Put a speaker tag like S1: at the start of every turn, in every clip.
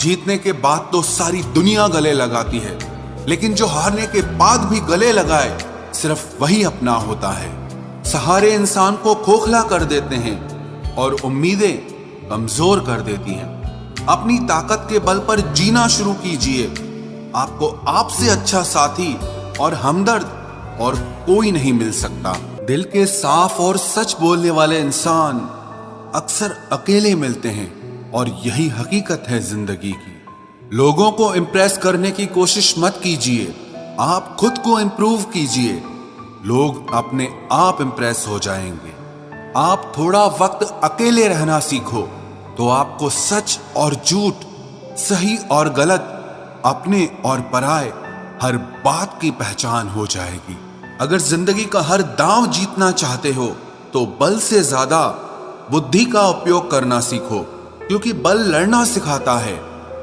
S1: जीतने के बाद तो सारी दुनिया गले लगाती है, लेकिन जो हारने के बाद भी गले लगाए सिर्फ वही अपना होता है। सहारे इंसान को खोखला कर देते हैं और उम्मीदें कमजोर कर देती हैं। अपनी ताकत के बल पर जीना शुरू कीजिए। आपको आपसे अच्छा साथी और हमदर्द और कोई नहीं मिल सकता। दिल के साफ और सच बोलने वाले इंसान अक्सर अकेले मिलते हैं और यही हकीकत है जिंदगी की। लोगों को इम्प्रेस करने की कोशिश मत कीजिए, आप खुद को इम्प्रूव कीजिए। लोग अपने आप इम्प्रेस हो जाएंगे। आप थोड़ा वक्त अकेले रहना सीखो तो आपको सच और झूठ, सही और गलत, अपने और पराये हर बात की पहचान हो जाएगी। अगर जिंदगी का हर दांव जीतना चाहते हो तो बल से ज्यादा बुद्धि का उपयोग करना सीखो, क्योंकि बल लड़ना सिखाता है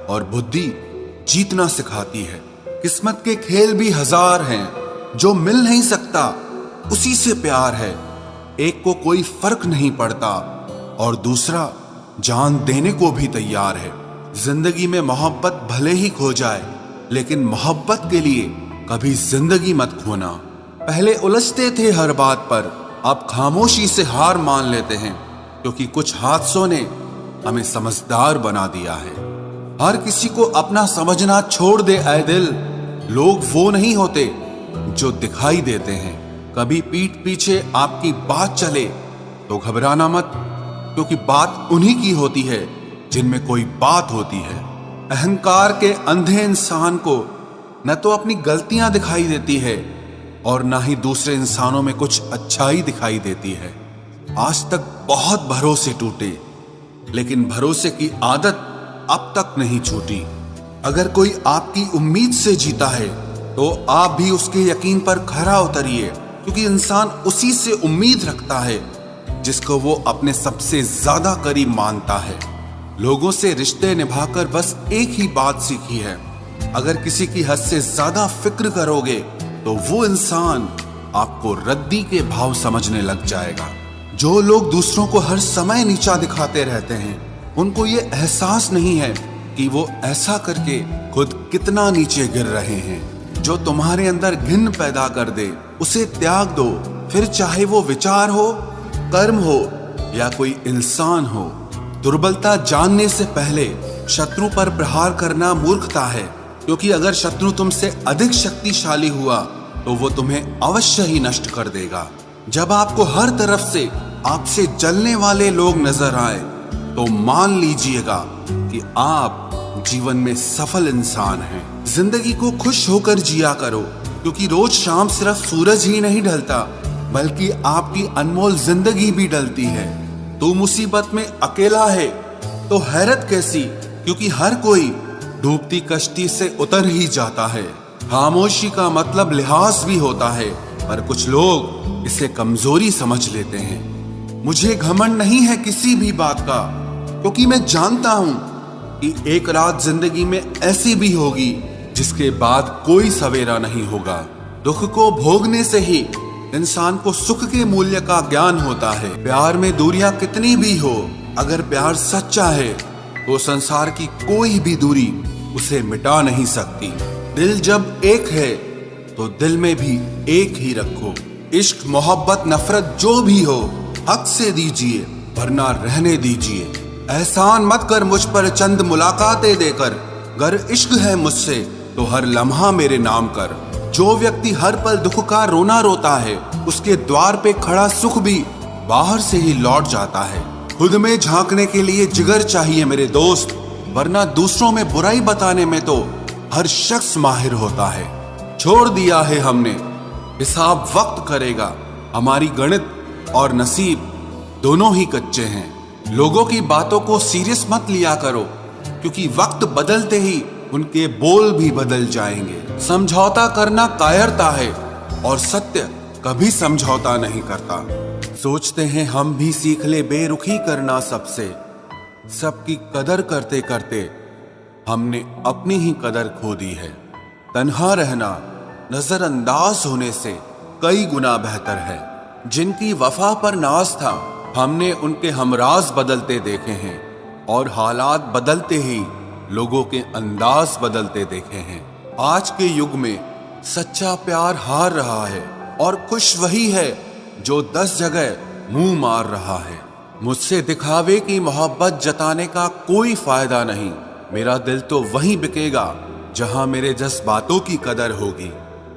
S1: और बुद्धि जीतना सिखाती है। किस्मत के खेल भी हजार हैं, जो मिल नहीं सकता उसी से प्यार है। एक को कोई फर्क नहीं पड़ता और दूसरा जान देने को भी तैयार है। जिंदगी में मोहब्बत भले ही खो जाए, लेकिन मोहब्बत के लिए कभी जिंदगी मत खोना। पहले उलझते थे हर बात पर, अब खामोशी से हार मान लेते हैं, क्योंकि कुछ हादसों ने हमें समझदार बना दिया है। हर किसी को अपना समझना छोड़ दे ऐ दिल। लोग वो नहीं होते जो दिखाई देते हैं। कभी पीठ पीछे आपकी बात चले तो घबराना मत, क्योंकि बात उन्हीं की होती है जिनमें कोई बात होती है। अहंकार के अंधे इंसान को न तो अपनी गलतियां दिखाई देती है और ना ही दूसरे इंसानों में कुछ अच्छाई दिखाई देती है। आज तक बहुत भरोसे टूटे, लेकिन भरोसे की आदत अब तक नहीं छूटी। अगर कोई आपकी उम्मीद से जीता है तो आप भी उसके यकीन पर खरा उतरिए, क्योंकि इंसान उसी से उम्मीद रखता है जिसको वो अपने सबसे ज्यादा करीब मानता है। लोगों से रिश्ते निभाकर बस एक ही बात सीखी है, अगर किसी की हद से ज्यादा फिक्र करोगे तो वो इंसान आपको रद्दी के भाव समझने लग जाएगा। जो लोग दूसरों को हर समय नीचा दिखाते रहते हैं, उनको ये एहसास नहीं है कि वो ऐसा करके खुद कितना नीचे गिर रहे हैं। जो तुम्हारे अंदर घिन पैदा कर दे उसे त्याग दो, फिर चाहे वो विचार हो, कर्म हो या कोई इंसान हो। दुर्बलता जानने से पहले शत्रु पर प्रहार करना मूर्खता है, क्योंकि अगर शत्रु तुमसे अधिक शक्तिशाली हुआ तो वो तुम्हें अवश्य ही नष्ट कर देगा। जब आपको हर तरफ से आपसे जलने वाले लोग नजर आए तो मान लीजिएगा कि आप जीवन में सफल इंसान हैं। जिंदगी को खुश होकर जिया करो, क्योंकि रोज शाम सिर्फ सूरज ही नहीं ढलता, बल्कि आपकी अनमोल जिंदगी भी ढलती है। तू मुसीबत में अकेला है तो हैरत कैसी, क्योंकि हर कोई डूबती कश्ती से उतर ही जाता है। खामोशी का मतलब लिहाज भी होता है, पर कुछ लोग इसे कमजोरी समझ लेते हैं। मुझे घमंड नहीं है किसी भी बात का, क्योंकि मैं जानता हूं कि एक रात जिंदगी में ऐसी भी होगी जिसके बाद कोई सवेरा नहीं होगा। दुख को भोगने से ही इंसान को सुख के मूल्य का ज्ञान होता है। प्यार में दूरियां कितनी भी हो, अगर प्यार सच्चा है तो संसार की कोई भी दूरी उसे मिटा नहीं सकती। दिल जब एक है तो दिल में भी एक ही रखो। इश्क, मोहब्बत, नफरत जो भी हो हक से दीजिए, वरना रहने दीजिए। एहसान मत कर मुझ पर चंद मुलाकातें देकर, गर इश्क है मुझसे तो हर लम्हा मेरे नाम कर। जो व्यक्ति हर पल दुख का रोना रोता है, उसके द्वार पे खड़ा सुख भी बाहर से ही लौट जाता है। खुद में झांकने के लिए जिगर चाहिए मेरे दोस्त, वरना दूसरों में बुराई बताने में तो हर शख्स माहिर होता है। छोड़ दिया है हमने, हिसाब वक्त करेगा। हमारी गणित और नसीब दोनों ही कच्चे हैं। लोगों की बातों को सीरियस मत लिया करो, क्योंकि वक्त बदलते ही उनके बोल भी बदल जाएंगे। समझौता करना कायरता है और सत्य कभी समझौता नहीं करता। सोचते हैं हम भी सीख ले बेरुखी करना सबसे, सबकी कदर करते करते हमने अपनी ही कदर खो दी है। तन्हा रहना नजरअंदाज होने से कई गुना बेहतर है। जिनकी वफा पर नाज था, हमने उनके हमराज बदलते देखे हैं और हालात बदलते ही लोगों के अंदाज बदलते देखे हैं। आज के युग में सच्चा प्यार हार रहा है और खुश वही है जो 10 जगह मुंह मार रहा है। मुझसे दिखावे की मोहब्बत जताने का कोई फायदा नहीं। मेरा दिल तो वहीं बिकेगा जहां मेरे जज्बातों की कदर होगी।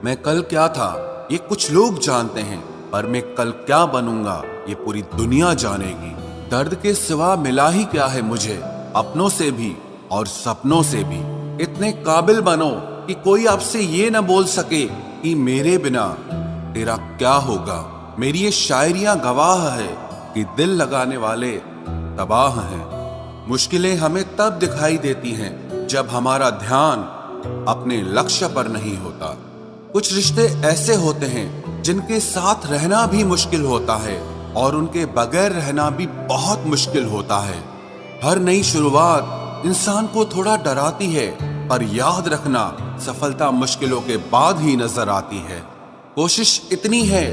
S1: मैं कल क्या था ये कुछ लोग जानते हैं, पर मैं कल क्या बनूंगा ये पूरी दुनिया जानेगी। दर्द के सिवा मिला ही क्या है मुझे, अपनों से भी और सपनों से भी। इतने काबिल बनो कि कोई आपसे ये न बोल सके कि मेरे बिना तेरा क्या होगा। मेरी ये शायरियां गवाह है कि दिल लगाने वाले तबाह हैं। मुश्किलें हमें तब दिखाई देती हैं जब हमारा ध्यान अपने लक्ष्य पर नहीं होता। कुछ रिश्ते ऐसे होते हैं जिनके साथ रहना भी मुश्किल होता है और उनके बगैर रहना भी बहुत मुश्किल होता है। हर नई शुरुआत इंसान को थोड़ा डराती है, पर याद रखना सफलता मुश्किलों के बाद ही नजर आती है। कोशिश इतनी है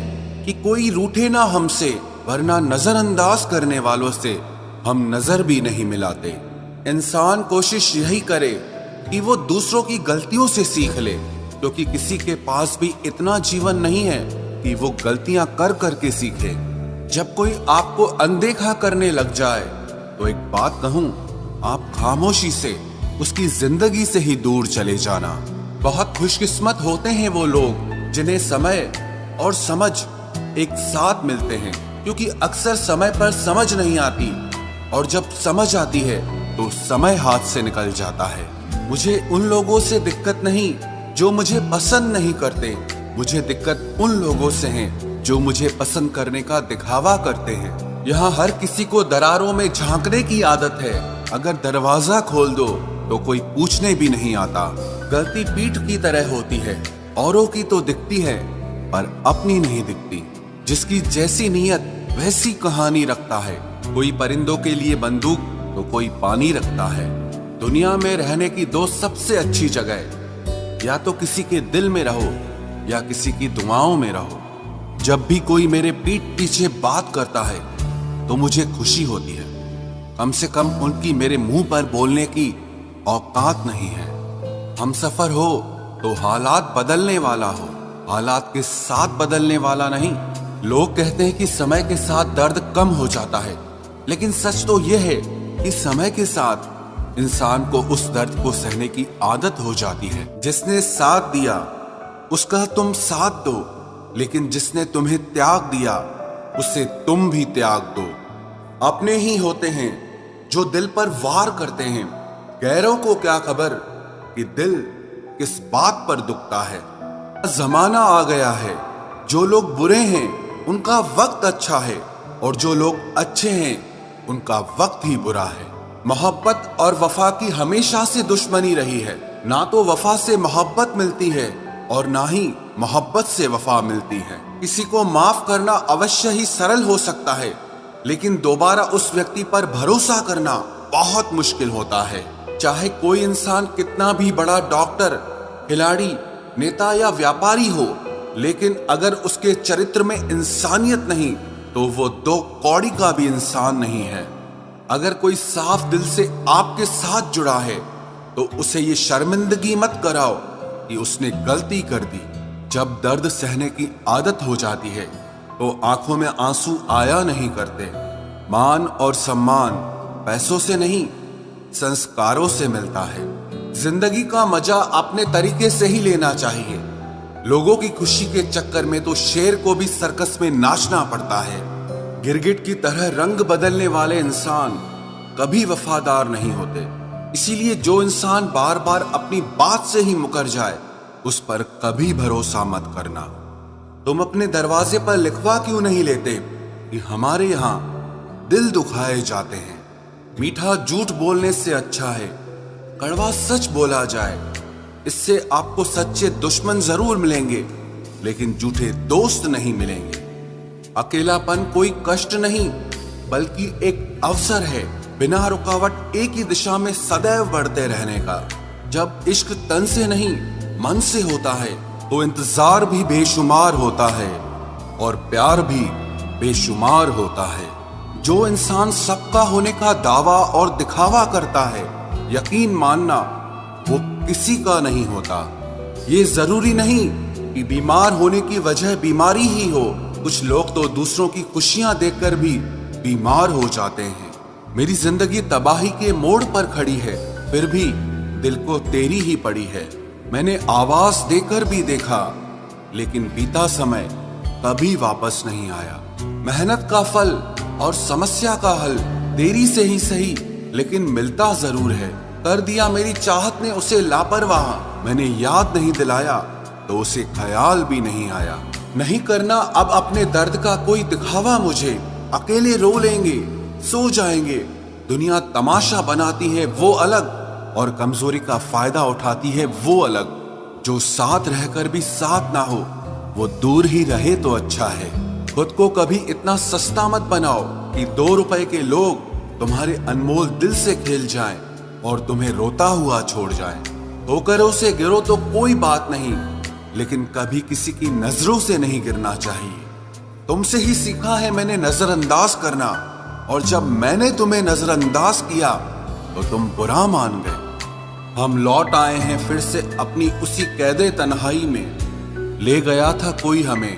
S1: कि कोई रूठे ना हमसे, वरना नजरअंदाज करने वालों से हम नजर भी नहीं मिलाते। इंसान कोशिश यही करे कि वो दूसरों की गलतियों से सीख ले, क्योंकि किसी के पास भी इतना जीवन नहीं है कि वो गलतियां कर करके सीखे। जब कोई आपको अनदेखा करने लग जाए तो एक बात कहूं, आप खामोशी से उसकी जिंदगी से ही दूर चले जाना। बहुत खुशकिस्मत होते हैं वो लोग जिन्हें समय और समझ एक साथ मिलते हैं, क्योंकि अक्सर समय पर समझ नहीं आती और जब समझ आती है तो समय हाथ से निकल जाता है। मुझे उन लोगों से दिक्कत नहीं जो मुझे पसंद नहीं करते, मुझे दिक्कत उन लोगों से है जो मुझे पसंद करने का दिखावा करते हैं। यहाँ हर किसी को दरारों में झांकने की आदत है। अगर दरवाजा खोल दो तो कोई पूछने भी नहीं आता। गलती पीठ की तरह होती है, औरों की तो दिखती है पर अपनी नहीं दिखती। जिसकी जैसी नीयत वैसी कहानी रखता है। कोई परिंदों के लिए बंदूक तो कोई पानी रखता है। दुनिया में रहने की 2 सबसे अच्छी जगह, या तो किसी के दिल में रहो या किसी की दुआओं में रहो। जब भी कोई मेरे पीठ पीछे बात करता है तो मुझे खुशी होती है। कम से कम उनकी मेरे मुंह पर बोलने की औकात नहीं है। हम सफर हो तो हालात बदलने वाला हो, हालात के साथ बदलने वाला नहीं। लोग कहते हैं कि समय के साथ दर्द कम हो जाता है, लेकिन सच तो यह है कि समय के साथ इंसान को उस दर्द को सहने की आदत हो जाती है। जिसने साथ दिया उसका तुम साथ दो, लेकिन जिसने तुम्हें त्याग दिया उसे तुम भी त्याग दो। अपने ही होते हैं जो दिल पर वार करते हैं, गैरों को क्या खबर कि दिल किस बात पर दुखता है। जमाना आ गया है, जो लोग बुरे हैं उनका वक्त अच्छा है और जो लोग अच्छे हैं उनका वक्त ही बुरा है। मोहब्बत और वफा की हमेशा से दुश्मनी रही है। ना तो वफा से मोहब्बत मिलती है और ना ही मोहब्बत से वफा मिलती है। किसी को माफ करना अवश्य ही सरल हो सकता है, लेकिन दोबारा उस व्यक्ति पर भरोसा करना बहुत मुश्किल होता है। चाहे कोई इंसान कितना भी बड़ा डॉक्टर, खिलाड़ी, नेता या व्यापारी हो, लेकिन अगर उसके चरित्र में इंसानियत नहीं तो वो 2 कौड़ी का भी इंसान नहीं है। अगर कोई साफ दिल से आपके साथ जुड़ा है तो उसे ये शर्मिंदगी मत कराओ कि उसने गलती कर दी। जब दर्द सहने की आदत हो जाती है तो आंखों में आंसू आया नहीं करते। मान और सम्मान पैसों से नहीं, संस्कारों से मिलता है। जिंदगी का मजा अपने तरीके से ही लेना चाहिए। लोगों की खुशी के चक्कर में तो शेर को भी सर्कस में नाचना पड़ता है। गिरगिट की तरह रंग बदलने वाले इंसान कभी वफादार नहीं होते। इसीलिए जो इंसान बार बार अपनी बात से ही मुकर जाए उस पर कभी भरोसा मत करना। तुम अपने दरवाजे पर लिखवा क्यों नहीं लेते कि हमारे यहाँ दिल दुखाए जाते हैं। मीठा झूठ बोलने से अच्छा है कड़वा सच बोला जाए। इससे आपको सच्चे दुश्मन जरूर मिलेंगे, लेकिन झूठे दोस्त नहीं मिलेंगे। अकेलापन कोई कष्ट नहीं बल्कि एक अवसर है, बिना रुकावट एक ही दिशा में सदैव बढ़ते रहने का। जब इश्क तन से नहीं मन से होता है तो इंतजार भी बेशुमार होता है और प्यार भी बेशुमार होता है। जो इंसान सबका होने का दावा और दिखावा करता है यकीन मानना वो किसी का नहीं होता। ये जरूरी नहीं कि बीमार होने की वजह बीमारी ही हो। कुछ लोग तो दूसरों की खुशियां देखकर भी बीमार हो जाते हैं। मेरी जिंदगी तबाही के मोड़ पर खड़ी है, फिर भी दिल को तेरी ही पड़ी है। मैंने आवाज देकर भी देखा, लेकिन बीता समय कभी वापस नहीं आया। मेहनत का फल और समस्या का हल देरी से ही सही, लेकिन मिलता जरूर है। कर दिया मेरी चाहत ने उसे लापरवाह। मैंने याद नहीं दिलाया तो उसे ख्याल भी नहीं आया। नहीं करना अब अपने दर्द का कोई दिखावा मुझे। अकेले रो लेंगे, सो जाएंगे। दुनिया तमाशा बनाती है वो अलग, और कमजोरी का फायदा उठाती है वो अलग। जो साथ रहकर भी साथ ना हो, वो दूर ही रहे तो अच्छा है। खुद को कभी इतना सस्ता मत बनाओ कि 2 रुपए के लोग तुम्हारे अनमोल दिल से खेल जाएं और तुम्हें रोता हुआ छोड़ जाएं। ठोकरों से गिरो तो कोई बात नहीं, लेकिन कभी किसी की नजरों से नहीं गिरना चाहिए। तुमसे ही सीखा है मैंने नजरअंदाज करना, और जब मैंने तुम्हें नजरअंदाज किया तो तुम बुरा मान गए। हम लौट आए हैं फिर से अपनी उसी कैदे तन्हाई में। ले गया था कोई हमें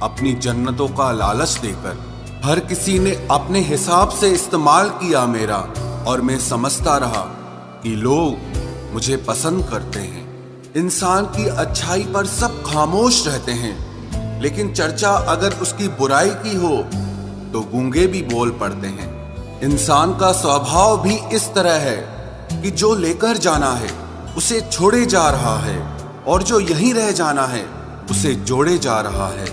S1: अपनी जन्नतों का लालच देकर। हर किसी ने अपने हिसाब से इस्तेमाल किया मेरा, और मैं समझता रहा कि लोग मुझे पसंद करते हैं। इंसान की अच्छाई पर सब खामोश रहते हैं, लेकिन चर्चा अगर उसकी बुराई की हो तो गूंगे भी बोल पड़ते हैं। इंसान का स्वभाव भी इस तरह है कि जो लेकर जाना है उसे छोड़े जा रहा है, और जो यहीं रह जाना है उसे जोड़े जा रहा है।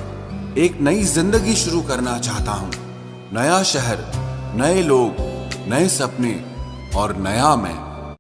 S1: एक नई जिंदगी शुरू करना चाहता हूँ। नया शहर, नए लोग, नए सपने और नया मैं।